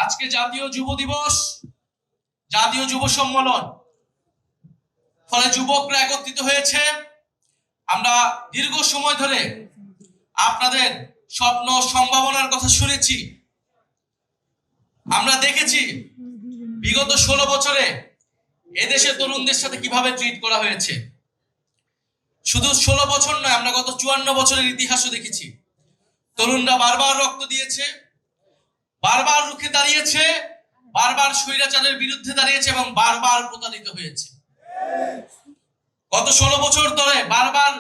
আজকে জাতীয় যুব দিবস, জাতীয় যুব সম্মেলন, ফলে যুবকরা একত্রিত হয়েছে। আমরা দীর্ঘ সময় ধরে আপনাদের স্বপ্ন সম্ভাবনার কথা শুনেছি। আমরা দেখেছি বিগত 16 বছরে এদেশের তরুণদের সাথে কিভাবে ট্রিট করা হয়েছে। শুধু 16 বছর নয়, আমরা গত 54 বছরের ইতিহাসও দেখেছি। তরুণরা বারবার রক্ত দিয়েছে, বারবার রুখে দাঁড়িয়েছে, বারবার স্বৈরাচারের বিরুদ্ধে দাঁড়িয়েছে এবং বারবার প্রতারিত হয়েছে। গত 16 বছর ধরে বারবার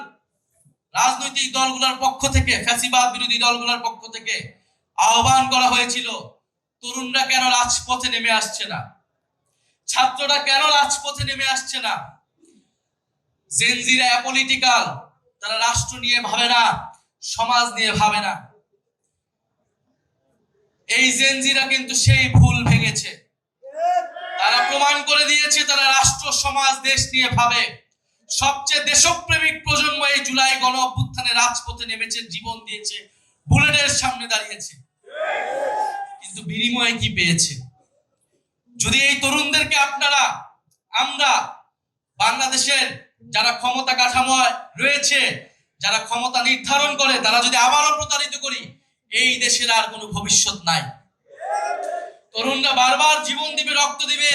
রাজনৈতিক দলগুলোর পক্ষ থেকে, ফ্যাসিবাদ বিরোধী দলগুলোর পক্ষ থেকে আহ্বান করা হয়েছিল, তরুণরা কেন রাজপথে নেমে আসছে না, ছাত্ররা কেন রাজপথে নেমে আসছে না। জেনজিরা অ্যাপলিটিক্যাল, তারা রাষ্ট্র নিয়ে ভাবে না, সমাজ নিয়ে ভাবে না। এই জেনজিরা কিন্তু সেই ভুল ভেঙেছে। তারা প্রমাণ করে দিয়েছে তারা রাষ্ট্র, সমাজ, দেশ নিয়ে ভাবে। সবচেয়ে দেশপ্রেমিক প্রজন্ম এই জুলাই গণ অভ্যুত্থানে রাজপথে নেমেছে, জীবন দিয়েছে, বুলেটের সামনে দাঁড়িয়েছে। কিন্তু বিনিময়ে কি পেয়েছে? যদি এই তরুণদেরকে আমরা বাংলাদেশের যারা ক্ষমতা কাঠামোয় রয়েছে, যারা ক্ষমতা নির্ধারণ করে, তারা যদি আবারও প্রতারিত করি, এই দেশের আর কোনো ভবিষ্যৎ নাই। তরুণরা বারবার জীবন দিবে, রক্ত দিবে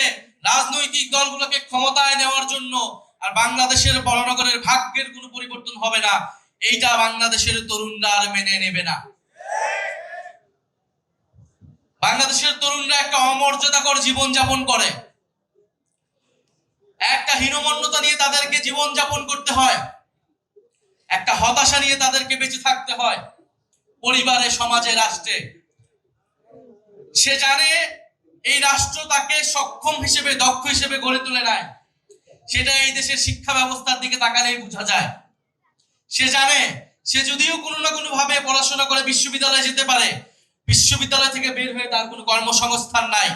রাজনৈতিক দলগুলোকে ক্ষমতায় নেওয়ার জন্য, আর বাংলাদেশের বড়নগরের ভাগ্যের কোনো পরিবর্তন হবে না। এইটা বাংলাদেশের তরুণরা আর মেনে নেবে না। বাংলাদেশের তরুণরা একটা অমর্যাদাকর জীবন যাপন করে, একটা হীনমন্যতা নিয়ে তাদেরকে জীবন যাপন করতে হয়, একটা হতাশা নিয়ে তাদেরকে বেঁচে থাকতে হয় পরিবারে, সমাজে, রাষ্ট্রে। সে জানে এই রাষ্ট্র তাকে সক্ষম হিসেবে, দক্ষ হিসেবে গড়ে তুলে নেয়। সেটা এই দেশের শিক্ষা ব্যবস্থার দিকে তাকালেই বোঝা যায়। সে জানে সে যদিও কোনো না কোনো ভাবে পড়াশোনা করে বিশ্ববিদ্যালয়ে যেতে পারে, বিশ্ববিদ্যালয় থেকে বের হয়ে তার কোনো কর্মসংস্থান নাই।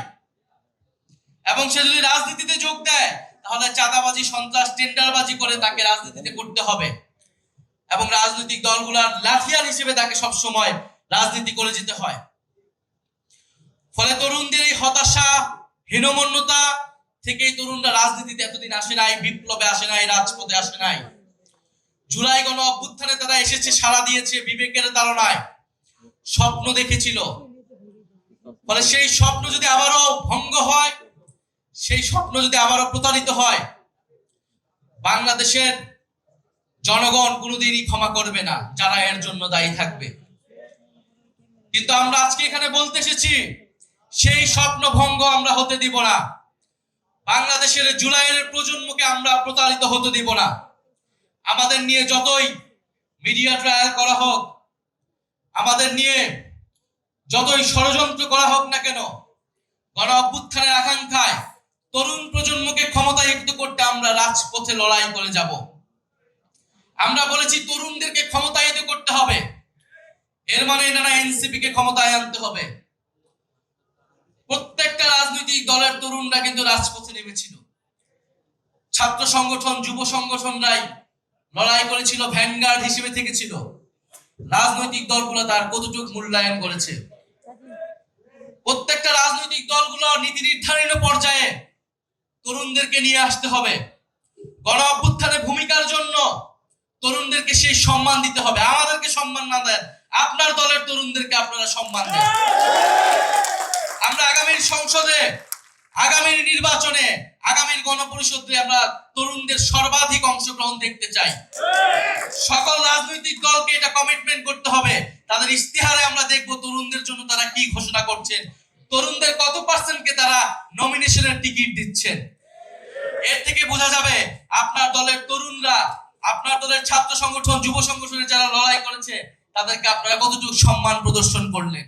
এবং সে যদি রাজনীতিতে যোগ দেয়, তাহলে চাঁদাবাজি, সন্ত্রাস, টেন্ডারবাজি করে তাকে রাজনীতিতে করতে হবে এবং রাজনৈতিক দলগুলোর লাঠিয়াল হিসেবে তাকে সব সময় রাজনীতি করে যেতে হয়। ফলে তরুণদের এই হতাশা, হীনমন্যতা থেকে তরুণরা রাজনীতিতে এতদিন আসে নাই, বিপ্লবে আসে নাই, রাজপথে আসে নাই। জুলাই গণ অভ্যুত্থানে তারা এসেছে, সাড়া দিয়েছে বিবেকের তাড়নায়, স্বপ্ন দেখেছিল। ফলে সেই স্বপ্ন যদি আবারও ভঙ্গ হয়, সেই স্বপ্ন যদি আবারও প্রতারিত হয়, বাংলাদেশের জনগণ কোনোদিনই ক্ষমা করবে না, যারা এর জন্য দায়ী থাকবে। কিন্তু আমরা আজকে এখানে বলতে এসেছি, সেই স্বপ্ন ভঙ্গ আমরা হতে দিব না। বাংলাদেশের জুলাইয়ের প্রজন্মকে আমরা প্রতারিত হতে দিব না। আমাদের নিয়ে যতই মিডিয়া ট্রায়াল করা হোক, আমাদের নিয়ে যতই ষড়যন্ত্র করা হোক না কেন, গণ অভ্যুত্থানের আকাঙ্ক্ষায় তরুণ প্রজন্মকে ক্ষমতায়িত করতে আমরা রাজপথে লড়াই করে যাব। আমরা বলেছি তরুণদেরকে ক্ষমতায়িত করতে হবে, এর মানে এটা না এনসিপি কে ক্ষমতায় আনতে হবে। প্রত্যেকটা রাজনৈতিক দলের তরুণরা কিন্তু রাজপথে নেমেছিল। ছাত্র সংগঠন, যুব সংগঠনরাই লড়াই করেছিল, ভ্যানগার্ড হিসেবে থেকেছিল। রাজনৈতিক দলগুলো তার কতটুকু মূল্যায়ন করেছে? প্রত্যেকটা রাজনৈতিক দলগুলো নীতি নির্ধারণী পর্যায়ে তরুণদেরকে নিয়ে আসতে হবে। গণ অভ্যুত্থানের ভূমিকার জন্য তরুণদেরকে সেই সম্মান দিতে হবে। আমাদেরকে সম্মান না দেন, আপনার দলের তরুণদেরকে আপনারা সম্মান দেন। আমরা আগামীর সংসদে, আগামীর নির্বাচনে, আগামীর গণপরিষদে আমরা তরুণদের সর্বাধিক অংশগ্রহণ দেখতে চাই। সকল রাজনৈতিক দলকে এটা কমিটমেন্ট করতে হবে। তাদের ইস্তেহারে আমরা দেখব তরুণদের জন্য তারা কি ঘোষণা করছেন, তরুণদের কত পার্সেন্টকে তারা নমিনেশনের টিকিট দিচ্ছেন। এর থেকে বোঝা যাবে আপনার দলের তরুণরা, আপনার দলের ছাত্র সংগঠন, যুব সংগঠনের যারা লড়াই করেছে, তাদেরকে আপনারা কতটুকু সম্মান প্রদর্শন করলেন।